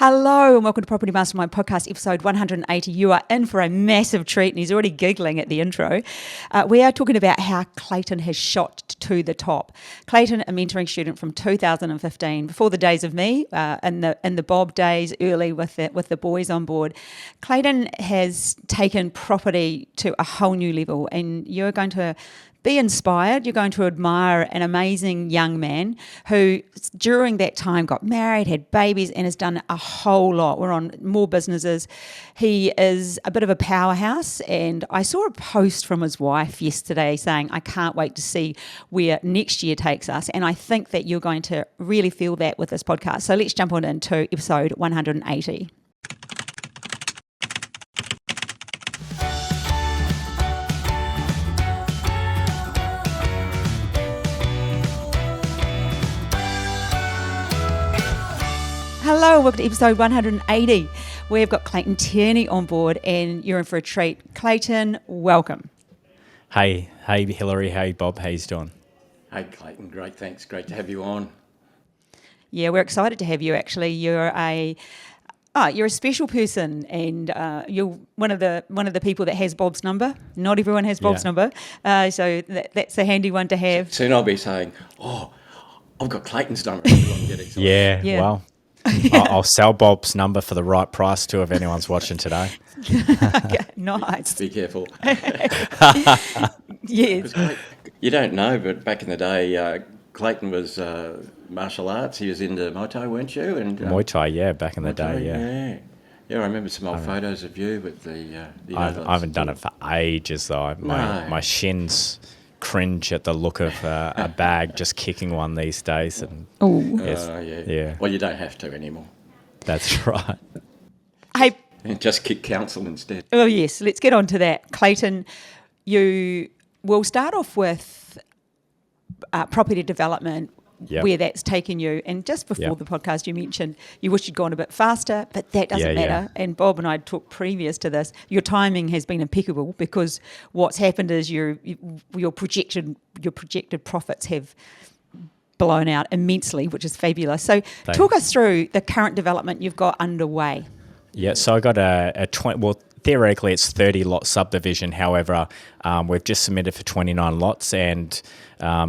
Hello and welcome to Property Mastermind podcast, episode 180. You are in for a massive treat, and he's already giggling at the intro. We are talking about how Clayton has shot to the top. Clayton, a mentoring student from 2015, before the days of me, in the Bob days, early with the boys on board. Clayton has taken property to a whole new level, and you're going to be inspired. You're going to admire an amazing young man who, during that time, got married, had babies, and has done a whole lot. We're on more businesses. He is a bit of a powerhouse, and I saw a post from his wife yesterday saying, I can't wait to see where next year takes us. And I think that you're going to really feel that with this podcast. So let's jump on into episode 180. Hello, welcome to episode 180. We've got Clayton Tierney on board, and you're in for a treat. Clayton, welcome. Hey, Hilary. Hey, Bob. How you doing? Hey, Clayton. Great, thanks. Great to have you on. Yeah, we're excited to have you. Actually, you're a special person, and you're one of the people that has Bob's number. Not everyone has Bob's number, so that's a handy one to have. Soon I'll be saying, "Oh, I've got Clayton's number." Everyone get excited. Yeah. Well. I'll sell Bob's number for the right price too if anyone's watching today. Okay, nice. Be careful. Yes. You don't know, but back in the day, Clayton was martial arts. He was into Muay Thai, weren't you? And Muay Thai, back in the day, yeah. Yeah, I remember some old photos of you with the I haven't done it for ages though. My shins cringe at the look of a bag just kicking one these days. And yeah. Well, you don't have to anymore. That's right. Hey, just kick council instead. Oh yes, let's get on to that. Clayton, you will start off with property development. Yep. Where that's taken you. And just before the podcast, you mentioned you wish you'd gone a bit faster, but that doesn't matter. And Bob and I talked previous to this. Your timing has been impeccable because what's happened is your projected profits have blown out immensely, which is fabulous. So talk us through the current development you've got underway. Yeah, so I got a 20. Well, theoretically, it's 30 lot subdivision. However, we've just submitted for 29 lots, and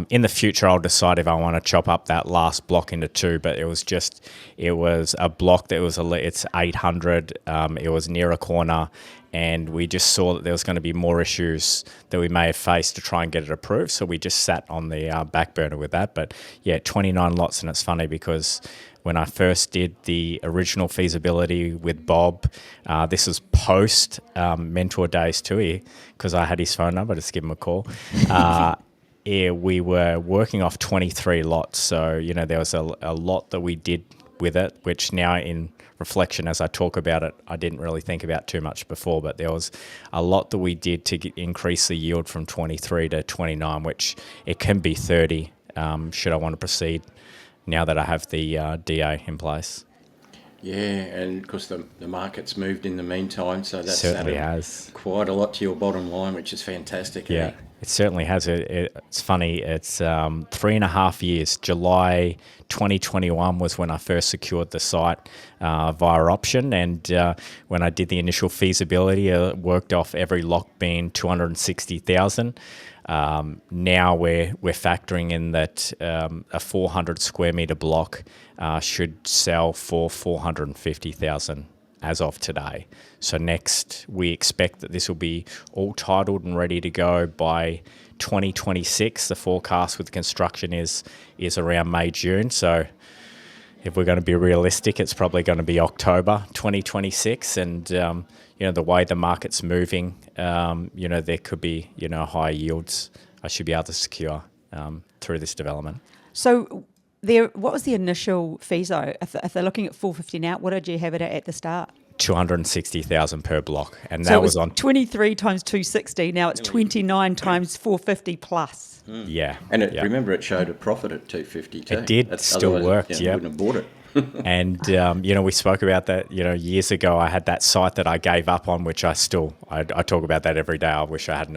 in the future, I'll decide if I want to chop up that last block into two. But it was a block that it's 800. It was near a corner, and we just saw that there was going to be more issues that we may have faced to try and get it approved. So we just sat on the back burner with that. But yeah, 29 lots, and it's funny because when I first did the original feasibility with Bob, this was post mentor days too, because I had his phone number, just give him a call. We were working off 23 lots. So, there was a lot that we did with it, which now in reflection, as I talk about it, I didn't really think about too much before, but there was a lot that we did to increase the yield from 23 to 29, which it can be 30 should I want to proceed now that I have the DA in place. Yeah, and of course the market's moved in the meantime, so that's certainly added has quite a lot to your bottom line, which is fantastic. Yeah, it certainly has. It's funny, it's 3.5 years. July 2021 was when I first secured the site via option, and when I did the initial feasibility, it worked off every lock being 260,000. Now we're factoring in that a 400 square metre block should sell for 450,000 as of today. So next, we expect that this will be all titled and ready to go by 2026. The forecast with construction is around May, June. So if we're going to be realistic, it's probably going to be October 2026. And the way the market's moving, there could be, higher yields I should be able to secure through this development. So what was the initial FISO? If they're looking at 450 now, what did you have it at the start? 260,000 per block. And so that it was on 23 times 260. Now it's 29 times 450 plus. Yeah. And remember, it showed a profit at 250 too. It did. Still worked, yeah. Wouldn't have bought it. And, we spoke about that, years ago. I had that site that I gave up on, which I talk about that every day. I wish I hadn't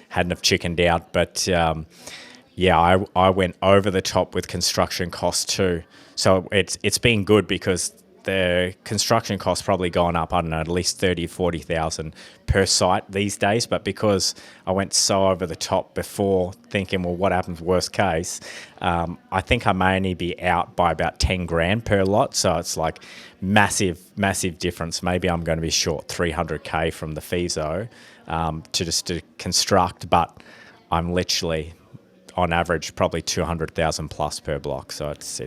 have chickened out. But, I went over the top with construction costs too. So it's been good because the construction costs probably gone up, I don't know, at least 30, 40,000 per site these days. But because I went so over the top before, thinking, well, what happens worst case? I think I may only be out by about 10 grand per lot. So it's like massive difference. Maybe I'm going to be short 300K from the Feaso to construct, but I'm literally on average probably 200,000 plus per block. So it's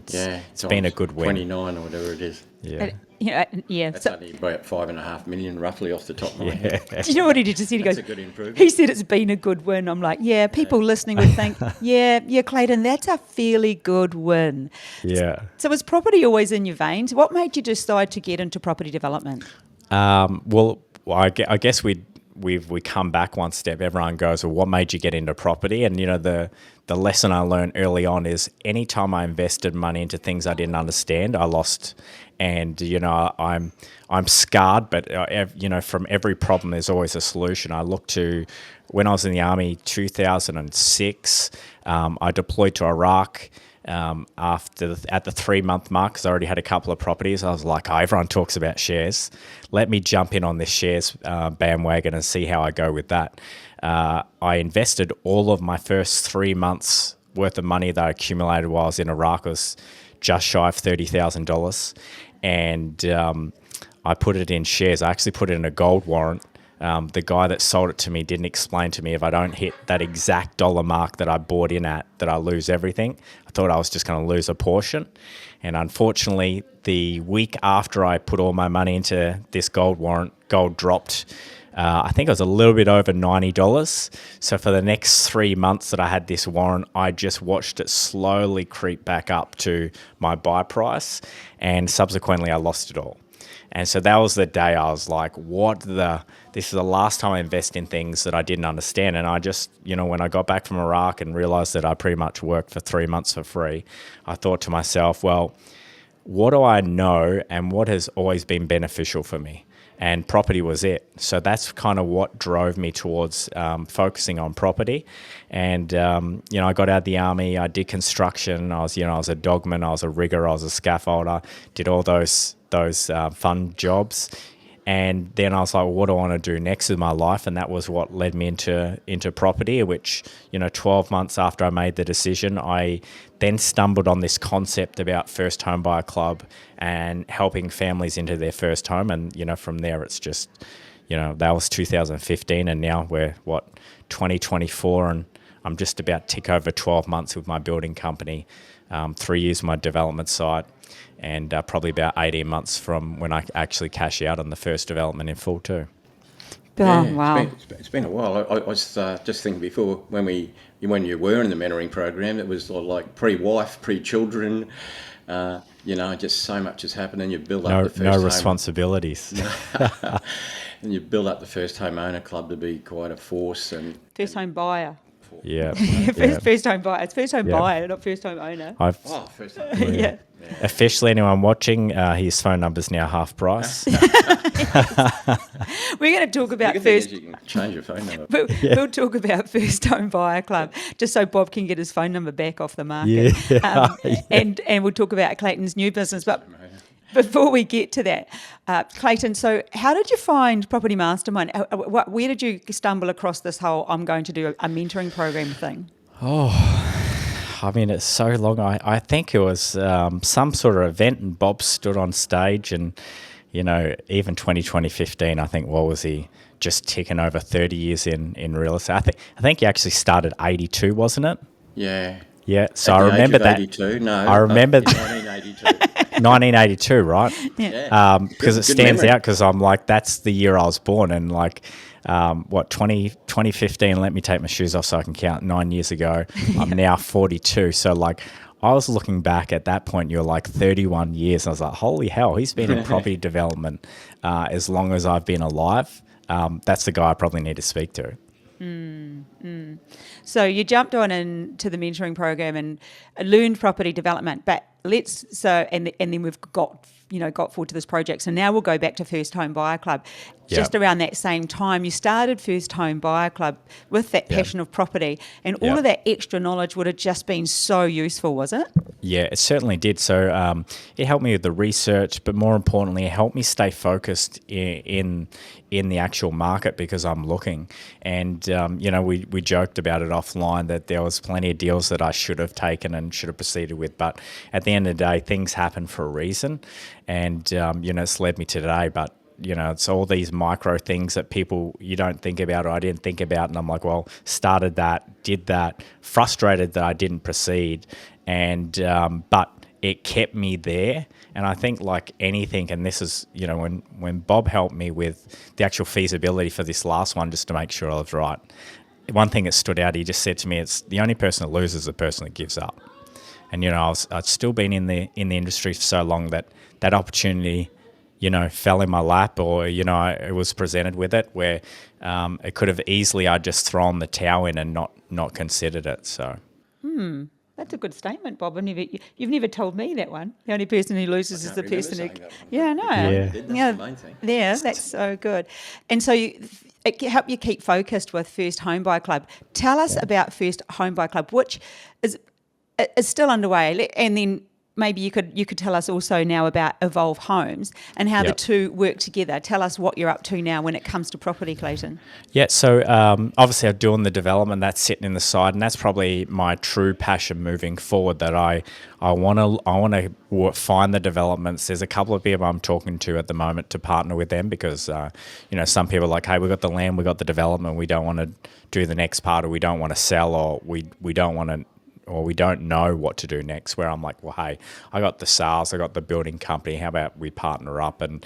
been a good win. 29 or whatever it is. Yeah. That's only about 5.5 million roughly off the top of my head. Do you know what he just said? He That's goes, a good improvement. he said it's been a good win. I'm like, people listening would think, yeah, Clayton, that's a fairly good win. Yeah. So was property always in your veins? What made you decide to get into property development? Well, I guess we come back one step. Everyone goes, well, what made you get into property? And the lesson I learned early on is anytime I invested money into things I didn't understand, I lost. And I'm scarred, but from every problem there's always a solution. I look to when I was in the army, 2006. I deployed to Iraq. At the 3-month mark, because I already had a couple of properties, I was like, everyone talks about shares. Let me jump in on this shares bandwagon and see how I go with that. I invested all of my first 3 months worth of money that I accumulated while I was in Iraq. It was just shy of $30,000. And I put it in shares. I actually put it in a gold warrant. The guy that sold it to me didn't explain to me if I don't hit that exact dollar mark that I bought in at, that I lose everything. I thought I was just going to lose a portion. And unfortunately, the week after I put all my money into this gold warrant, gold dropped. I think it was a little bit over $90. So for the next 3 months that I had this warrant, I just watched it slowly creep back up to my buy price. And subsequently, I lost it all. And so that was the day I was like, this is the last time I invest in things that I didn't understand. And I just, when I got back from Iraq and realized that I pretty much worked for 3 months for free, I thought to myself, well, what do I know and what has always been beneficial for me? And property was it. So that's kind of what drove me towards focusing on property. And, I got out of the army, I did construction, I was a dogman, I was a rigger, I was a scaffolder, did all those fun jobs. And then I was like, well, what do I want to do next with my life? And that was what led me into property, which, 12 months after I made the decision, I then stumbled on this concept about First Home Buyer Club and helping families into their first home. And, from there, it's just, that was 2015. And now we're, 2024. And I'm just about to tick over 12 months with my building company, 3 years with my development site, and probably about 18 months from when I actually cash out on the first development in full too. Wow. It's been a while. I was just thinking before, when you were in the mentoring program, it was like pre-wife, pre-children, just so much has happened, and you build up the first no responsibilities. And you build up the first homeowner club to be quite a force. And First home buyer. Yeah. First home buyer. It's first home buyer, not first home owner. First home. Yeah. Officially, anyone watching, his phone number's now half price. We're going to talk about first. You can change your phone number. We'll talk about First Home Buyer Club, just so Bob can get his phone number back off the market. And we'll talk about Clayton's new business. But before we get to that, Clayton, so how did you find Property Mastermind? Where did you stumble across this whole I'm going to do a mentoring program thing? It's so long. I think it was some sort of event, and Bob stood on stage, and even 2015, I think, what was he, just ticking over 30 years in real estate? I think he actually started 82, wasn't it? Yeah. Yeah. So I remember that. 82? No. I remember 1982. 1982, right? Yeah. Because it stands out, because I'm like, that's the year I was born, and 2015, let me take my shoes off so I can count, 9 years ago. I'm now 42. So I was looking back at that point, you're like 31 years. I was like, holy hell, he's been in property development as long as I've been alive. That's the guy I probably need to speak to. So you jumped on into the mentoring program and learned property development, and then we've got got forward to this project. So now we'll go back to First Home Buyer Club. Just Yep. around that same time, you started First Home Buyer Club with that passion of property, and all Yep. of that extra knowledge would have just been so useful, was it? Yeah, it certainly did. So it helped me with the research, but more importantly, it helped me stay focused in the actual market because I'm looking. And we joked about it offline that there was plenty of deals that I should have taken and should have proceeded with. But at the end of the day, things happen for a reason, and it's led me to today. But it's all these micro things that you don't think about or I didn't think about. And I'm like, well, started that, did that, frustrated that I didn't proceed. And but it kept me there. And I think like anything, and this is, when Bob helped me with the actual feasibility for this last one, just to make sure I was right, one thing that stood out, he just said to me, it's the only person that loses is the person that gives up. And, I'd still been in the industry for so long that opportunity fell in my lap, or, it was presented with it where it could have easily, I'd just thrown the towel in and not considered it. So. That's a good statement, Bob. You've never told me that one. The only person who loses is the person who. Yeah, I know. Yeah. That's the main thing. Yeah, that's so good. And so it helped you keep focused with First Home Buyer Club. Tell us about First Home Buyer Club, which is still underway, and then maybe you could tell us also now about Evolve Homes and how the two work together. Tell us what you're up to now when it comes to property, Clayton. Yeah, so obviously I'm doing the development, that's sitting in the side, and that's probably my true passion moving forward, that I want to find the developments. There's a couple of people I'm talking to at the moment to partner with them because, some people are like, hey, we got the land, we got the development, we don't want to do the next part, or we don't want to sell, or we don't want to, or we don't know what to do next, where I'm like, well, hey, I got the sales, I got the building company, how about we partner up and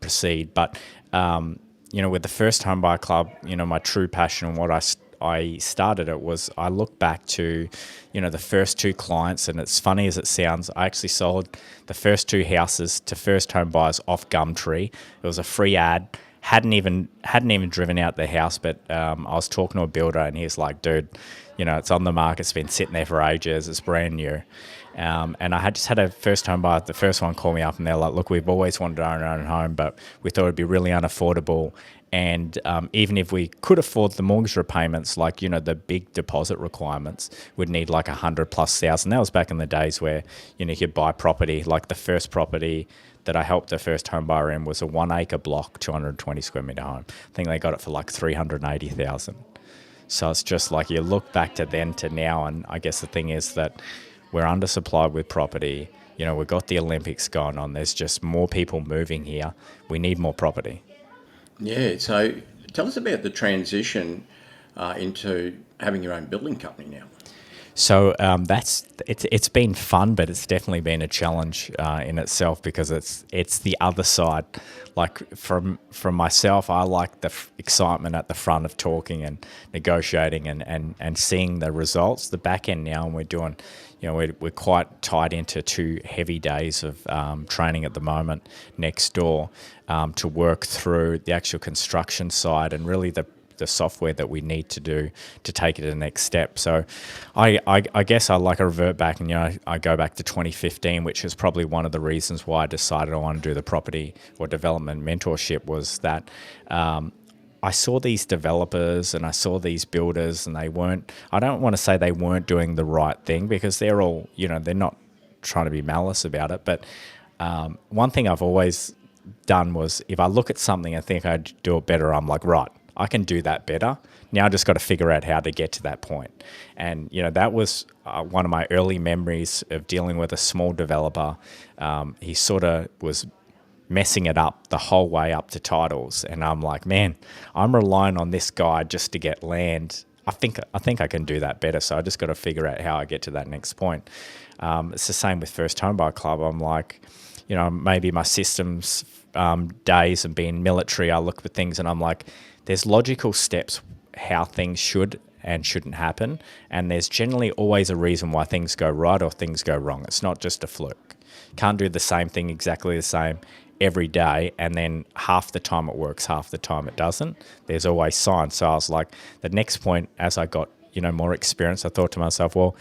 proceed? But, with the First Home Buyer Club, my true passion and what I started it was I look back to, the first two clients, and it's funny as it sounds, I actually sold the first two houses to first home buyers off Gumtree. It was a free ad. Hadn't even driven out the house, but I was talking to a builder, and he's like, dude, it's on the market, it's been sitting there for ages, it's brand new. And I had a first home buyer, the first one called me up, and they're like, look, we've always wanted to own our own home, but we thought it'd be really unaffordable. And even if we could afford the mortgage repayments, like, the big deposit requirements, would need like $100,000+. That was back in the days where, you could buy property. Like the first property that I helped the first home buyer in was a 1 acre block, 220 square metre home. I think they got it for like $380,000. So it's just like you look back to then to now, and I guess the thing is that we're undersupplied with property. We've got the Olympics going on. There's just more people moving here. We need more property. Yeah, so tell us about the transition into having your own building company now. So it's been fun, but it's definitely been a challenge in itself, because it's the other side. Like from myself, I like the excitement at the front of talking and negotiating and seeing the results. The back end now, and we're doing, we're quite tied into 2 heavy days of training at the moment next door to work through the actual construction side and really the software that we need to do to take it to the next step. So I guess I like to revert back, and I go back to 2015, which is probably one of the reasons why I decided I want to do the property or development mentorship, was that I saw these developers and I saw these builders, and I don't want to say they weren't doing the right thing, because they're all, they're not trying to be malice about it. But one thing I've always done was, if I look at something and think I'd do it better, I'm like, right, I can do that better. Now I just got to figure out how to get to that point. And, that was one of my early memories of dealing with a small developer. He sort of was messing it up the whole way up to titles. And I'm like, man, I'm relying on this guy just to get land. I think I can do that better. So I just got to figure out how I get to that next point. It's the same with First Home Buyer Club. I'm like, maybe my systems days and being military, I look at things and I'm like, there's logical steps how things should and shouldn't happen, and there's generally always a reason why things go right or things go wrong. It's not just a fluke. Can't do the same thing exactly the same every day, and then half the time it works, half the time it doesn't. There's always signs. So I was like, the next point, as I got more experience, I thought to myself, well,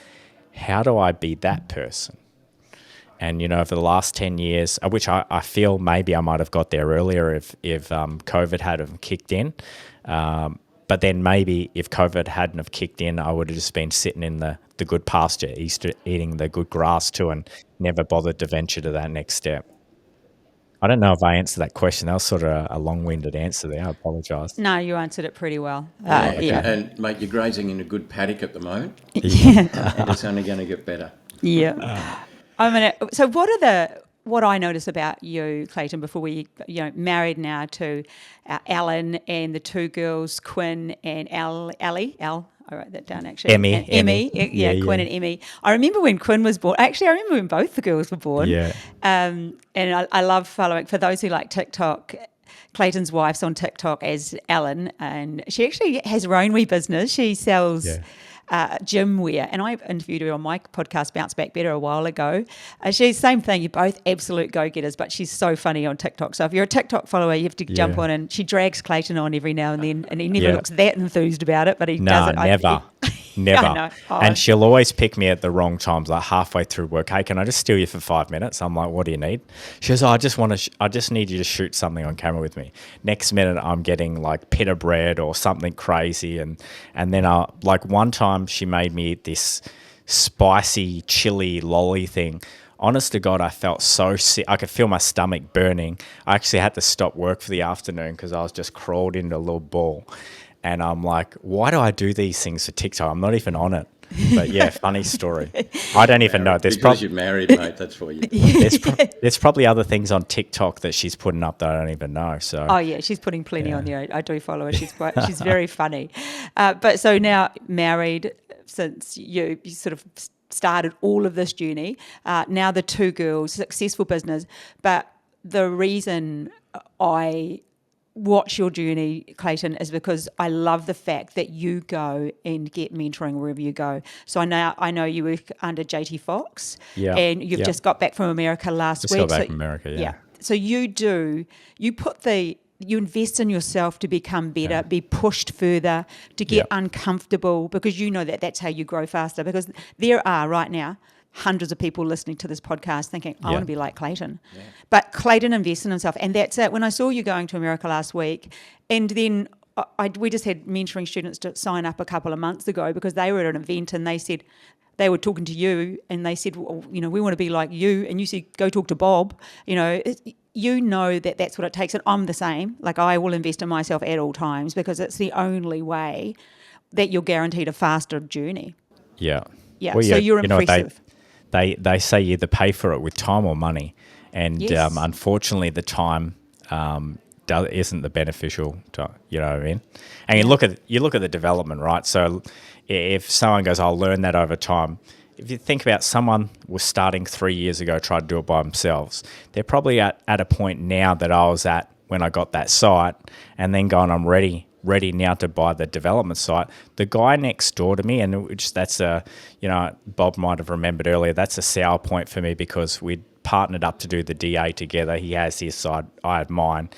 how do I be that person? And, over the last 10 years, which I feel maybe I might have got there earlier if COVID hadn't kicked in. But then maybe if COVID hadn't have kicked in, I would have just been sitting in the good pasture, eating the good grass too, and never bothered to venture to that next step. I don't know if I answered that question. That was sort of a long-winded answer there. I apologise. No, you answered it pretty well. Yeah. And mate, you're grazing in a good paddock at the moment. Yeah. And it's only going to get better. Yeah. So what I notice about you, Clayton, before we, married now to Alan and the two girls, Quinn and Ellie. I wrote that down actually. Emmy. Yeah, Quinn and Emmy. I remember when Quinn was born. Actually, I remember when both the girls were born. Yeah. And I love following, for those who like TikTok, Clayton's wife's on TikTok as Ellen, and she actually has her own wee business. She sells gym wear, and I interviewed her on my podcast, Bounce Back Better, a while ago. She's same thing. You're both absolute go-getters, but she's so funny on TikTok. So if you're a TikTok follower, you have to jump on, and she drags Clayton on every now and then, and he never looks that enthused about it, but he does it. Never. Never. I know. And she'll always pick me at the wrong times, like halfway through work. Hey, can I just steal you for 5 minutes? I'm like, what do you need? She goes, I just need you to shoot something on camera with me. Next minute, I'm getting like pita bread or something crazy. And then like one time she made me eat this spicy chili lolly thing. Honest to God, I felt so sick. I could feel my stomach burning. I actually had to stop work for the afternoon because I was just crawled into a little ball. And I'm like, why do I do these things for TikTok? I'm not even on it. But yeah, funny story. I don't even know. Because you're married, mate, that's for you. There's probably other things on TikTok that she's putting up that I don't even know. So. Oh yeah, she's putting plenty on there. I do follow her. She's very funny. But so now married, since you sort of started all of this journey. Now the two girls, successful business. But the reason I watch your journey, Clayton, is because I love the fact that you go and get mentoring wherever you go. So I know you work under JT Fox, and you've just got back from America last week. Just got back from America, yeah. So you invest in yourself to become better, be pushed further, to get uncomfortable, because you know that that's how you grow faster. Because there are right now hundreds of people listening to this podcast thinking, I want to be like Clayton. Yeah. But Clayton invests in himself. And that's it. When I saw you going to America last week, and then we just had mentoring students to sign up a couple of months ago because they were at an event and they said, they were talking to you and they said, well, we want to be like you. And you said, go talk to Bob. You know that that's what it takes. And I'm the same. Like, I will invest in myself at all times because it's the only way that you're guaranteed a faster journey. Yeah. Yeah. Well, so you're impressive. They say you either pay for it with time or money, and unfortunately, the time isn't the beneficial. You know what I mean? And you look at the development, right? So if someone goes, "I'll learn that over time," if you think about someone was starting 3 years ago, tried to do it by themselves, they're probably at a point now that I was at when I got that site, and then going, "I'm ready now to buy the development site." The guy next door to me, and that's Bob might have remembered earlier, that's a sour point for me because we'd partnered up to do the DA together. He has his side, I had mine,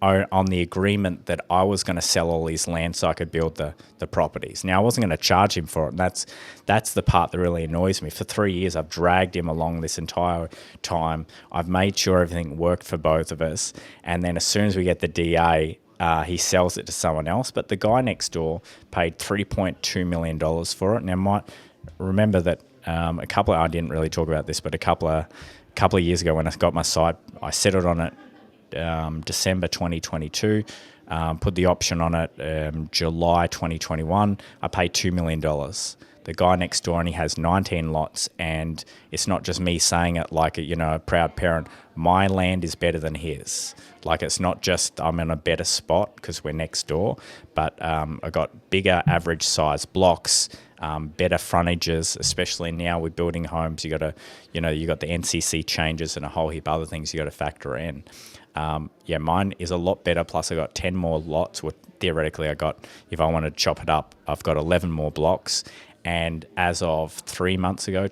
on the agreement that I was going to sell all his land so I could build the properties. Now, I wasn't going to charge him for it, and that's the part that really annoys me. For 3 years, I've dragged him along this entire time. I've made sure everything worked for both of us, and then as soon as we get the DA, he sells it to someone else. But the guy next door paid $3.2 million for it. Now, might remember that I didn't really talk about this, but a couple of years ago when I got my site, I settled on it December 2022, put the option on it July 2021. I paid $2 million. The guy next door only has 19 lots, and it's not just me saying it like a proud parent. My land is better than his. Like, it's not just I'm in a better spot because we're next door, but I got bigger average size blocks, better frontages, especially now with building homes. You got the NCC changes and a whole heap of other things you got to factor in. Mine is a lot better. Plus, I got 10 more lots. Theoretically, if I wanted to chop it up, I've got 11 more blocks. And as of 2 months ago,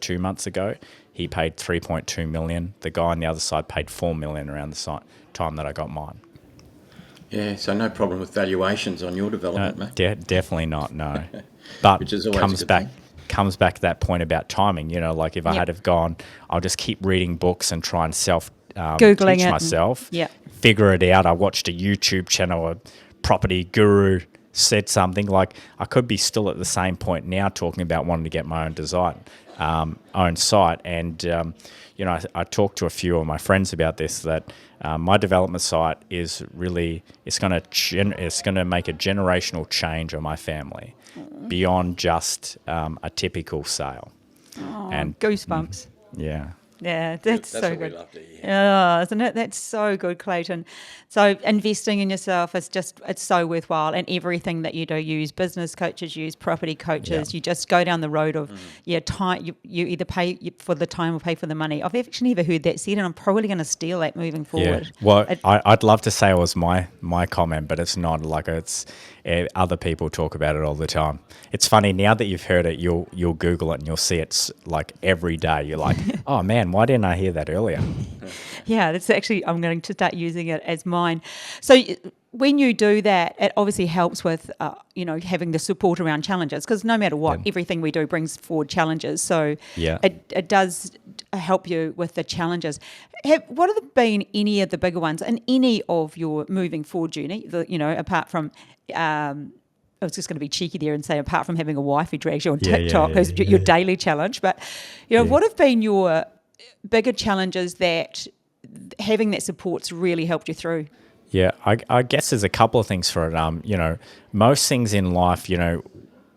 he paid $3.2 million. The guy on the other side paid $4 million around the time that I got mine. Yeah, so no problem with valuations on your development, mate. Definitely not, no. But which is always comes back. comes back to that point about timing. You know, like if I had have gone, I'll just keep reading books and try and Googling teach it myself, and, figure it out. I watched a YouTube channel, a property guru said something, like I could be still at the same point now talking about wanting to get my own design, own site. And, you know, I talked to a few of my friends about this, that my development site is really, it's going to make a generational change on my family beyond just a typical sale. And goosebumps. Yeah. Yeah, that's so what good. we love to hear. Yeah, isn't it? That's so good, Clayton. So investing in yourself is it's so worthwhile. And everything that you do, you use business coaches, you use property coaches. You just go down the road of time. You either pay for the time or pay for the money. I've actually never heard that said, and I'm probably going to steal that moving forward. Yeah. Well, I'd love to say it was my comment, but it's not. Like other people talk about it all the time. It's funny now that you've heard it. You'll Google it and you'll see it's like every day. You're like, oh man, why didn't I hear that earlier? Yeah, that's actually, I'm going to start using it as mine. So when you do that, it obviously helps with, having the support around challenges, because no matter what, everything we do brings forward challenges. So it does help you with the challenges. What have been any of the bigger ones in any of your moving forward journey, apart from... I was just going to be cheeky there and say, apart from having a wife who drags you on TikTok, who's your daily challenge, but what have been your bigger challenges that having that support's really helped you through? Yeah, I guess there's a couple of things for it. Most things in life,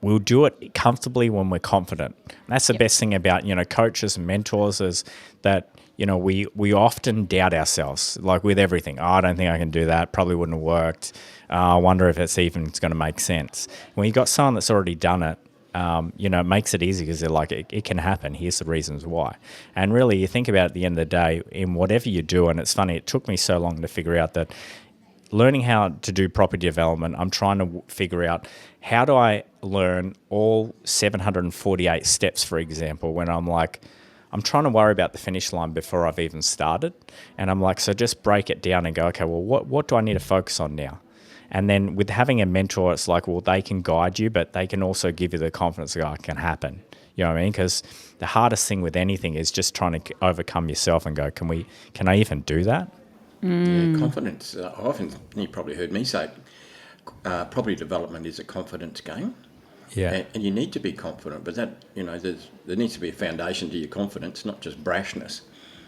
we'll do it comfortably when we're confident. And that's the best thing about, coaches and mentors is that, we often doubt ourselves, like with everything. Oh, I don't think I can do that. Probably wouldn't have worked. I wonder if it's going to make sense. When you've got someone that's already done it, it makes it easy because they're like, it can happen. Here's the reasons why. And really, you think about it at the end of the day, in whatever you do, and it's funny, it took me so long to figure out that learning how to do property development, I'm trying to figure out how do I learn all 748 steps, for example, when I'm trying to worry about the finish line before I've even started. And I'm like, so just break it down and go, okay, well, what do I need to focus on now? And then with having a mentor, it's like, well, they can guide you, but they can also give you the confidence that it can happen. You know what I mean? Because the hardest thing with anything is just trying to overcome yourself and go, can I even do that? Yeah, confidence. Often, you probably heard me say, property development is a confidence game. Yeah. And you need to be confident, but that, there needs to be a foundation to your confidence, not just brashness.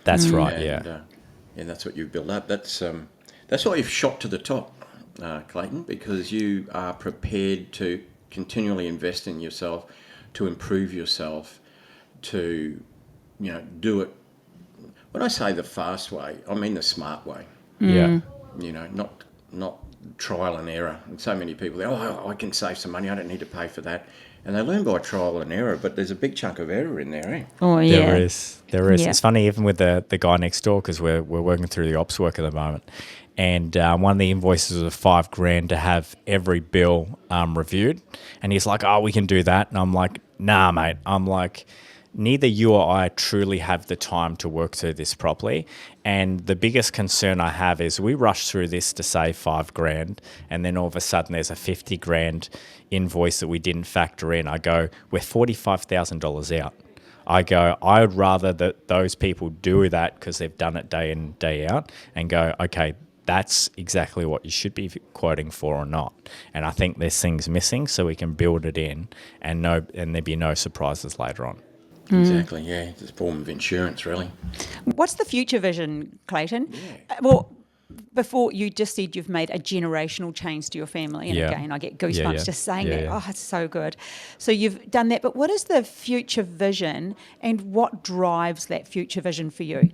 That's right, And that's what you've built up. That's why you've shot to the top, Clayton, because you are prepared to continually invest in yourself, to improve yourself, to, do it. When I say the fast way, I mean the smart way. Yeah. Not trial and error. And so many people, I can save some money, I don't need to pay for that. And they learn by trial and error, but there's a big chunk of error in there, eh? Oh, yeah. There is. Yeah. It's funny, even with the guy next door, because we're working through the ops work at the moment. And one of the invoices was $5,000 to have every bill reviewed. And he's like, we can do that. And I'm like, nah, mate. I'm like, neither you or I truly have the time to work through this properly. And the biggest concern I have is we rush through this to save $5,000, and then all of a sudden there's a $50,000 invoice that we didn't factor in. I go, we're $45,000 out. I go, I would rather that those people do that because they've done it day in, day out, and go, okay, that's exactly what you should be quoting for or not. And I think there's things missing, so we can build it in and there be no surprises later on. Exactly, yeah. It's a form of insurance, really. What's the future vision, Clayton? Well, before you just said you've made a generational change to your family. And again, I get goosebumps just saying that. Oh, it's so good. So you've done that. But what is the future vision and what drives that future vision for you?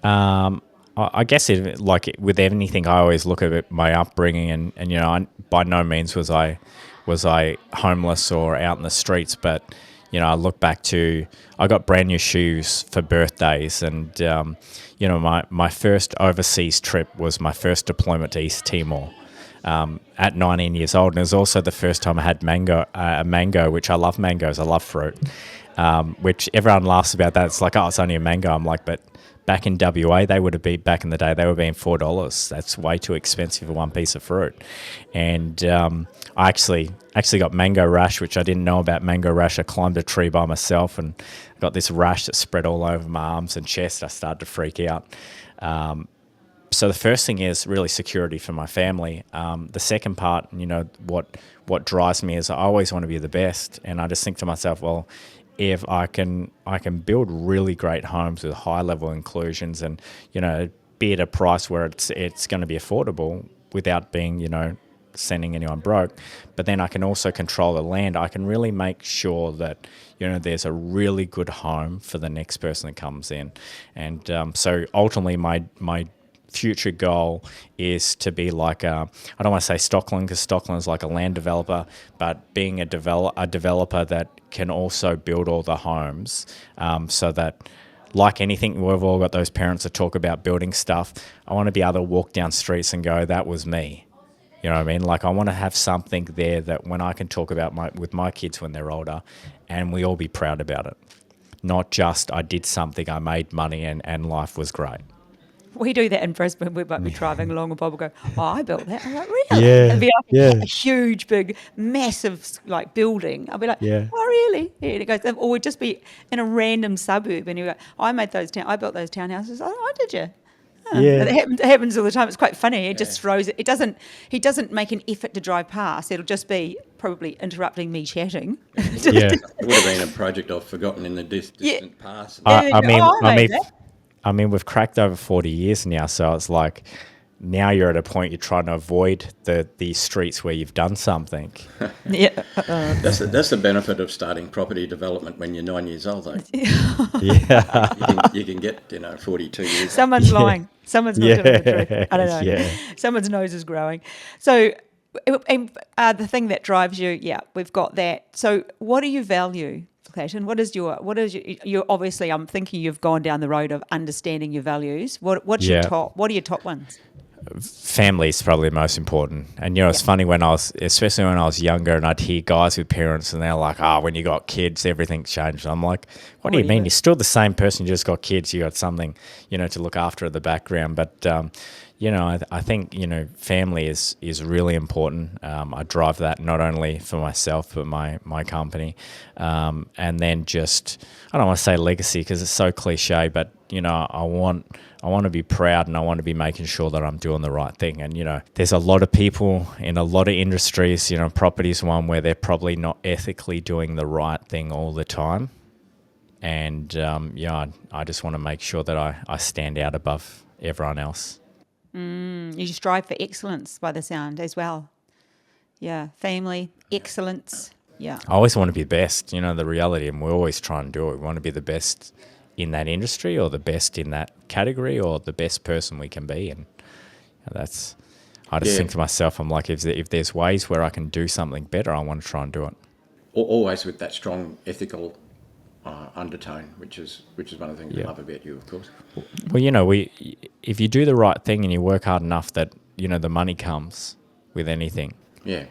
I guess like with anything, I always look at my upbringing and by no means was I homeless or out in the streets, but I look back to, I got brand new shoes for birthdays, and my first overseas trip was my first deployment to East Timor at 19 years old, and it was also the first time I had a mango, which I love mangoes, I love fruit, which everyone laughs about that. It's like, it's only a mango. I'm like, but back in WA, they would have been, back in the day, they were being $4. That's way too expensive for one piece of fruit. And I actually got mango rash, which I didn't know about mango rash. I climbed a tree by myself and got this rash that spread all over my arms and chest. I started to freak out. So the first thing is really security for my family. The second part, what drives me is I always want to be the best, and I just think to myself, well, if I can build really great homes with high level inclusions, and be at a price where it's going to be affordable without being sending anyone broke, but then I can also control the land. I can really make sure that there's a really good home for the next person that comes in, and so ultimately my future goal is to be like I don't want to say Stockland, because Stockland is like a land developer, but being a developer that can also build all the homes, so that, like anything, we've all got those parents that talk about building stuff. I want to be able to walk down streets and go, that was me. You know what I mean? Like, I want to have something there that when I can talk about with my kids when they're older, and we all be proud about it. Not just I did something, I made money, and life was great. We do that in Brisbane. We might be driving along and Bob will go, oh, I built that. I'm like, really? Yeah, It'd be like yeah. a huge, big, massive building. I'll be like, Yeah. oh, really? Yeah, and it goes, or we'd just be in a random suburb and you go, I built those townhouses. Oh, did you? Oh. Yeah. It happens all the time. It's quite funny. It just throws it. He doesn't make an effort to drive past. It'll just be probably interrupting me chatting. Yeah. It would have been a project I've forgotten in the distant past. I mean, we've cracked over 40 years now, so it's like now you're at a point you're trying to avoid the streets where you've done something. Yeah. That's the benefit of starting property development when you're 9 years old, though. Yeah. You can get 42 years. Someone's lying. Someone's not telling the truth. I don't know. Yeah. Someone's nose is growing. So the thing that drives you, we've got that. So what do you value, Clayton? What is your obviously, I'm thinking you've gone down the road of understanding your values. What are your top ones? Family is probably the most important. And it's funny especially when I was younger, and I'd hear guys with parents and they're like, when you got kids, everything's changed. I'm like, what do you mean? You're still the same person, you just got kids, you got something, to look after at the background. But I think family is really important. I drive that not only for myself but my company, and then just, I don't want to say legacy because it's so cliche, but I want to be proud, and I want to be making sure that I'm doing the right thing. And there's a lot of people in a lot of industries. Property is one where they're probably not ethically doing the right thing all the time. And I just want to make sure that I stand out above everyone else. You strive for excellence by the sound as well. Yeah, family, excellence. Yeah. I always want to be the best, the reality, and we always try and do it. We want to be the best in that industry, or the best in that category, or the best person we can be. And I just think to myself, I'm like, if there's ways where I can do something better, I want to try and do it. Always with that strong ethical undertone, which is one of the things we love about you, of course. Well, if you do the right thing and you work hard enough, that the money comes with anything. Yeah.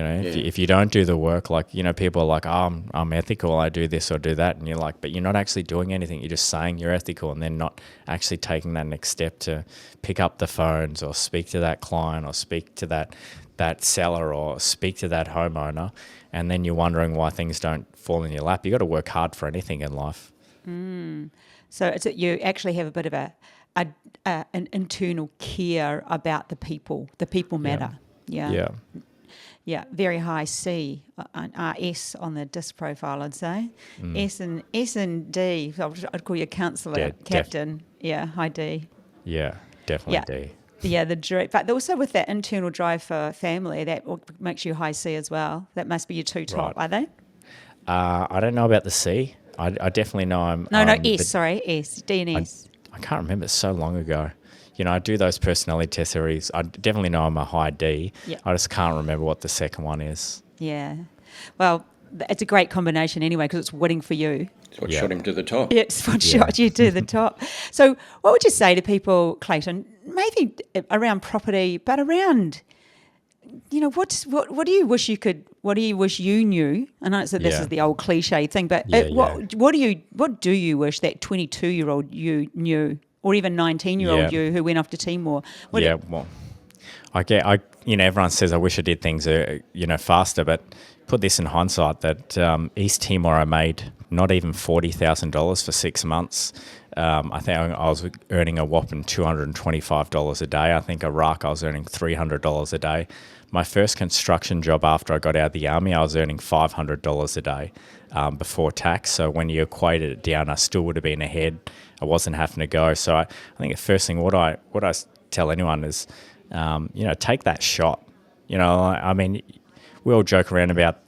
If you don't do the work, like people are like, I'm ethical, I do this or do that, and you're like, but you're not actually doing anything. You're just saying you're ethical, and then not actually taking that next step to pick up the phones or speak to that client or speak to that seller or speak to that homeowner, and then you're wondering why things don't fall in your lap. You got to work hard for anything in life. So you actually have a bit of an internal care about the people. The people matter. Yeah. Yeah, very high C, S on the disc profile, I'd say. S and D. I'd call you counsellor, captain. High D. Yeah, definitely D. Yeah, but also with that internal drive for family, that makes you high C as well. That must be your two top, are they? I don't know about the C. I definitely know I'm... S, D and S. I can't remember, it's so long ago. I do those personality test series. I definitely know I'm a high D. Yep. I just can't remember what the second one is. Yeah. Well, it's a great combination anyway because it's winning for you. It's what shot him to the top. Yeah, it's what shot you to the top. So what would you say to people, Clayton, maybe around property, but around, what do you wish you knew? I know that this is the old cliche thing, but what do you wish that 22-year-old you knew or even 19-year-old Yeah. you who went off to Timor. Well, everyone says I wish I did things, faster, but put this in hindsight that East Timor I made not even $40,000 for 6 months. I think I was earning a whopping $225 a day. I think Iraq I was earning $300 a day. My first construction job after I got out of the army, I was earning $500 a day before tax. So when you equated it down, I still would have been ahead. I wasn't having to go. So I think the first thing what I tell anyone is, take that shot. I mean, we all joke around about,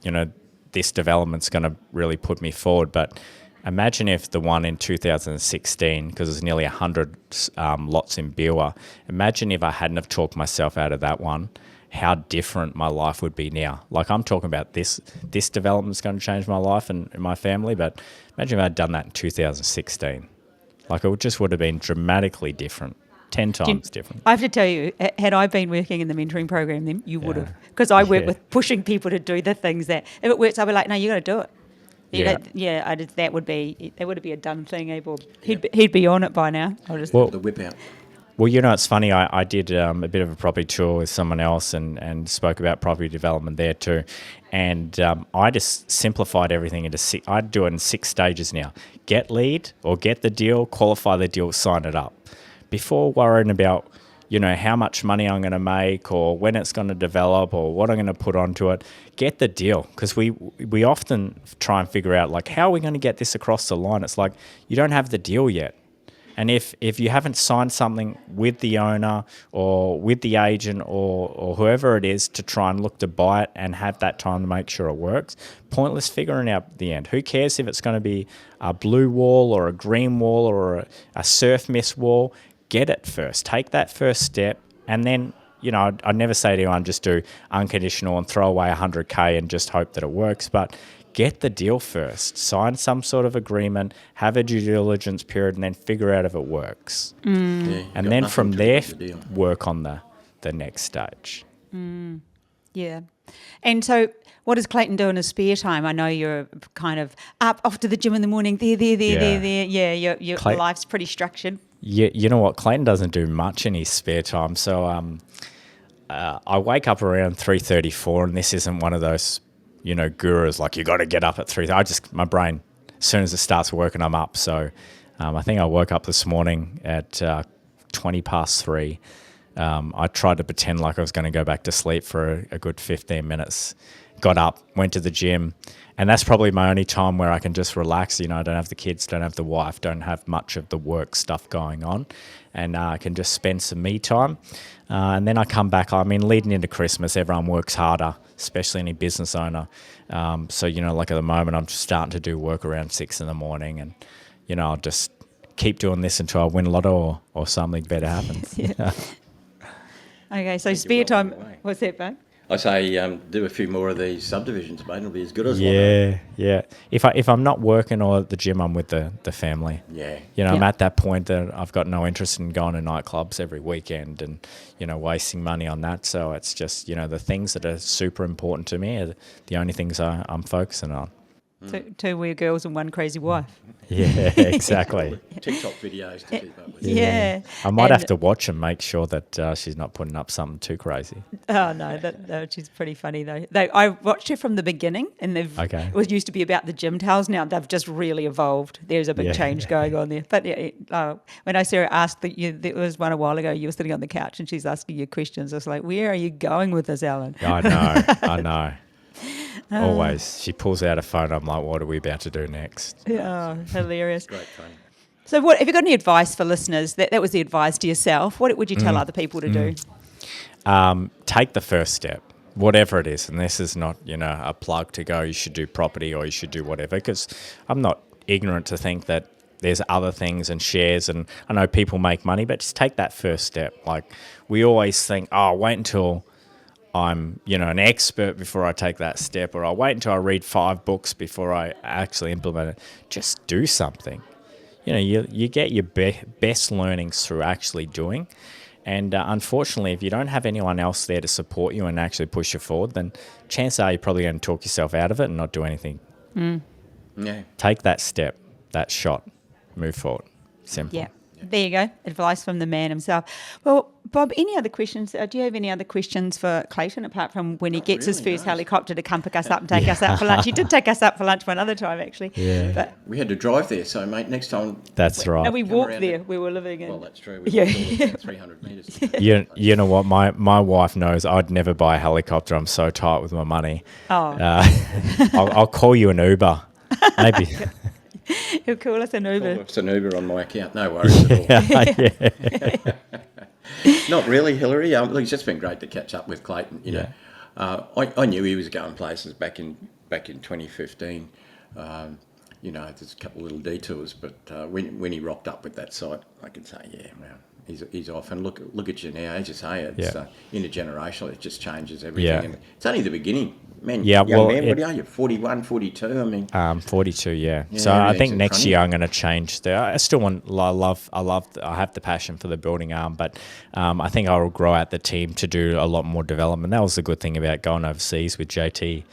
this development's going to really put me forward, but imagine if the one in 2016, because there's nearly 100 lots in Biwa, imagine if I hadn't have talked myself out of that one, how different my life would be now. Like, I'm talking about this development's going to change my life and my family, but imagine if I'd done that in 2016. Like, it just would have been dramatically different. 10 times different. I have to tell you, had I been working in the mentoring program, then you would have. Because I work with pushing people to do the things that, if it works, I'll be like, no, you got to do it. That would be a done thing, Bob. He'd be on it by now. The whip out. Well, it's funny. I did a bit of a property tour with someone else and spoke about property development there too. And I just simplified everything into six. I do it in 6 stages now. Get lead or get the deal, qualify the deal, sign it up. Before worrying about, how much money I'm going to make or when it's going to develop or what I'm going to put onto it, get the deal. Because we often try and figure out, like, how are we going to get this across the line? It's like, you don't have the deal yet. And if you haven't signed something with the owner or with the agent or whoever it is to try and look to buy it and have that time to make sure it works, pointless figuring out the end. Who cares if it's going to be a blue wall or a green wall or a surf mist wall? Get it first. Take that first step, and then, I'd never say to anyone just do unconditional and throw away $100K and just hope that it works, but get the deal first. Sign some sort of agreement, have a due diligence period, and then figure out if it works. Yeah, and then from there, work on the next stage. Yeah. And so what does Clayton do in his spare time? I know you're kind of up off to the gym in the morning, there. Yeah, your life's pretty structured. Yeah, you know what? Clayton doesn't do much in his spare time. So I wake up around 3:34, and this isn't one of those, gurus like you got to get up at 3:30. My brain, as soon as it starts working, I'm up. So I think I woke up this morning at 3:20. I tried to pretend like I was going to go back to sleep for a good 15 minutes. Got up, went to the gym, and that's probably my only time where I can just relax. I don't have the kids, don't have the wife, don't have much of the work stuff going on, and I can just spend some me time. And then I come back. I mean, leading into Christmas, everyone works harder, especially any business owner. So, like at the moment, I'm just starting to do work around 6 a.m, and, I'll just keep doing this until I win lotto or something better happens. Okay, so spare time. What's that, babe? I say do a few more of these subdivisions, mate. It'll be as good as Yeah. If I'm not working or at the gym, I'm with the family. Yeah. I'm at that point that I've got no interest in going to nightclubs every weekend and, wasting money on that. So it's just, the things that are super important to me are the only things I'm focusing on. Two weird girls and one crazy wife. Yeah, exactly. TikTok videos to keep up with. Yeah. I might have to watch and make sure that she's not putting up something too crazy. Oh, no, she's pretty funny, though. I watched her from the beginning, and it was used to be about the gym towels. Now they've just really evolved. There's a big change going on there. But when I saw her ask, there was one a while ago, you were sitting on the couch and she's asking you questions. I was like, where are you going with this, Alan? I know. Always. She pulls out a phone. I'm like, what are we about to do next? Oh, hilarious. Great fun. So have you got any advice for listeners? That was the advice to yourself. What would you tell other people to do? Take the first step, whatever it is. And this is not, a plug to go, you should do property or you should do whatever, because I'm not ignorant to think that there's other things and shares, and I know people make money, but just take that first step. Like, we always think, wait until I'm, an expert before I take that step, or I'll wait until I read 5 books before I actually implement it. Just do something. You get your best learnings through actually doing. And unfortunately, if you don't have anyone else there to support you and actually push you forward, then chances are you're probably going to talk yourself out of it and not do anything. Yeah. Take that step, that shot, move forward. Simple. Yeah. There you go. Advice from the man himself. Well, Bob, any other questions? Do you have any other questions for Clayton apart from when he Not gets his really, first no. helicopter to come pick us up and take us out for lunch? He did take us up for lunch one other time, actually. Yeah. But We had to drive there, so mate, next time. That's right. no, we Come walked around there. it. We were living in. Well, that's true. We Yeah. walked all of 300 metres. You know what? My wife knows I'd never buy a helicopter. I'm so tight with my money. Oh. I'll call you an Uber. Maybe. He'll call us an Uber. It's an Uber on my account. No worries at all. Not really, Hilary. Look, it's just been great to catch up with Clayton. You know, I knew he was going places back in 2015. You know, there's a couple of little detours, but when he rocked up with that site, I could say, yeah, well, he's off. And look at you now. As you say, it's intergenerational. It just changes everything. Yeah. And it's only the beginning. Man, Yeah, young well, man, what are you? 41, 42? I mean, 42, yeah. Yeah, So I everything's think in next front of year you. I'm going to change. I still want. I have the passion for the building arm, but I think I will grow out the team to do a lot more development. That was the good thing about going overseas with JT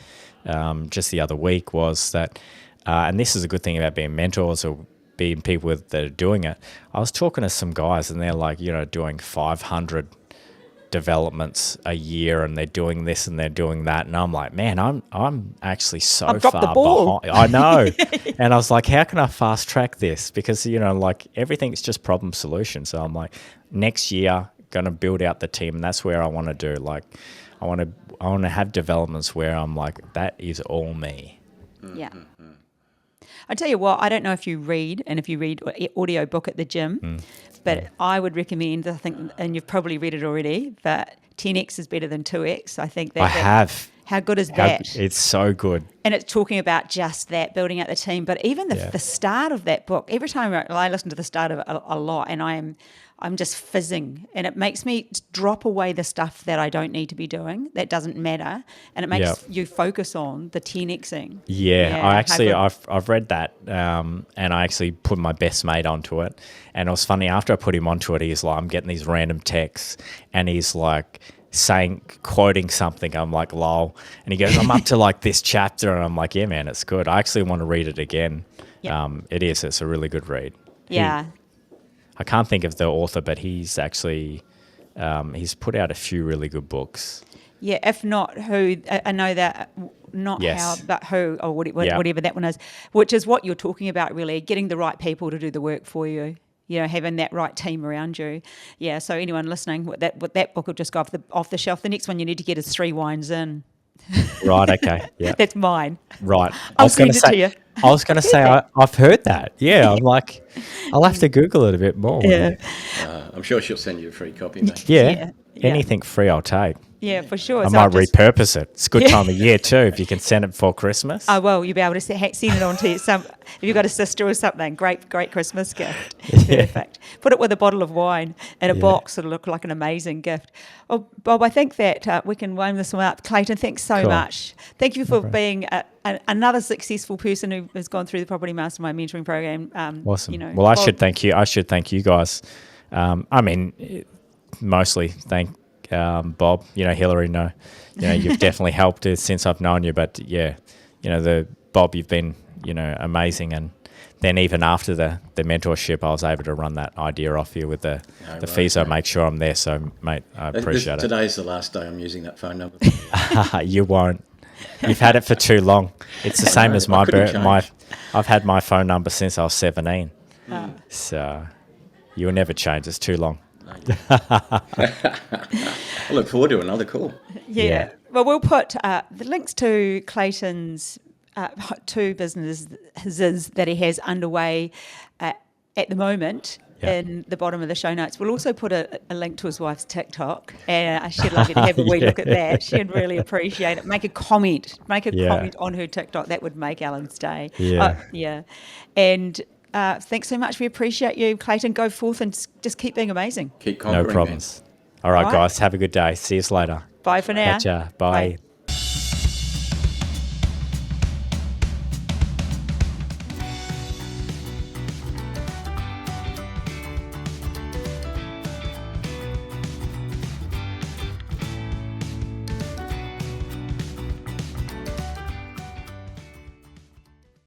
just the other week was that, and this is a good thing about being mentors or being people that are doing it. I was talking to some guys and they're like, doing 500 developments a year and they're doing this and they're doing that, and I'm like, man, I'm actually so I've dropped far the ball. behind. I know. And I was like, how can I fast track this? Because like everything's just problem solution. So I'm like, next year gonna build out the team, and that's where I want to do. Like I want to have developments where I'm like, that is all me. Yeah. I tell you what, I don't know if you read, and if you read audio book at the gym, but I would recommend, I think, and you've probably read it already, but 10x is better than 2x. I think that. I have. How good is that? It's so good. And it's talking about just that, building out the team. But even the start of that book, every time I listen to the start of it a lot, and I'm just fizzing, and it makes me drop away the stuff that I don't need to be doing, that doesn't matter, and it makes you focus on the 10xing. Yeah, I've read that, and I actually put my best mate onto it, and it was funny, after I put him onto it, he's like, I'm getting these random texts, and he's like quoting something. I'm like, lol, and he goes, I'm up to like this chapter, and I'm like, yeah, man, it's good. I actually want to read it again. Yep. It's a really good read. Yeah. I can't think of the author, but he's actually he's put out a few really good books. Yeah, if not who, I know that, not how, but who, or whatever that one is, which is what you're talking about, really, getting the right people to do the work for you. Having that right team around you. Yeah, so anyone listening, that book will just go off the shelf. The next one you need to get is 3 Wines In. Right, okay. Yeah. That's mine. Right. I'll send it to you. I was going to say, I've heard that. Yeah, I'm like, I'll have to Google it a bit more. Yeah. I'm sure she'll send you a free copy, mate. Yeah. Anything free I'll take. Yeah, for sure. I might repurpose it. It's a good time of year too, if you can send it before Christmas. Oh, well, you'll be able to send it on to if you've got a sister or something, great Christmas gift. Yeah. Perfect. Put it with a bottle of wine in a box. It'll look like an amazing gift. Well, Bob, I think that we can wind this one up. Clayton, thanks so much. Thank you for being another successful person who has gone through the Property Mastermind mentoring program. Awesome. Well, I should thank you. I should thank you guys. Mostly thank Bob. Hilary, you've definitely helped since I've known you. But Bob, you've been amazing. And then even after the mentorship, I was able to run that idea off you with the Feaso. Make sure I'm there. So, mate, I appreciate it. Today's the last day I'm using that phone number. You won't. You've had it for too long. It's the same as I've had my phone number since I was 17. So you'll never change. It's too long. I look forward to another call. Yeah. Well, we'll put the links to Clayton's 2 businesses that he has underway at the moment in the bottom of the show notes. We'll also put a link to his wife's TikTok, and she'd love you to have a wee look at that. She'd really appreciate it. Make a comment on her TikTok. That would make Alan's day. Yeah. And thanks so much. We appreciate you, Clayton. Go forth and just keep being amazing. Keep conquering. No problems. All right, guys. Have a good day. See you later. Bye for now. Catch ya. Bye.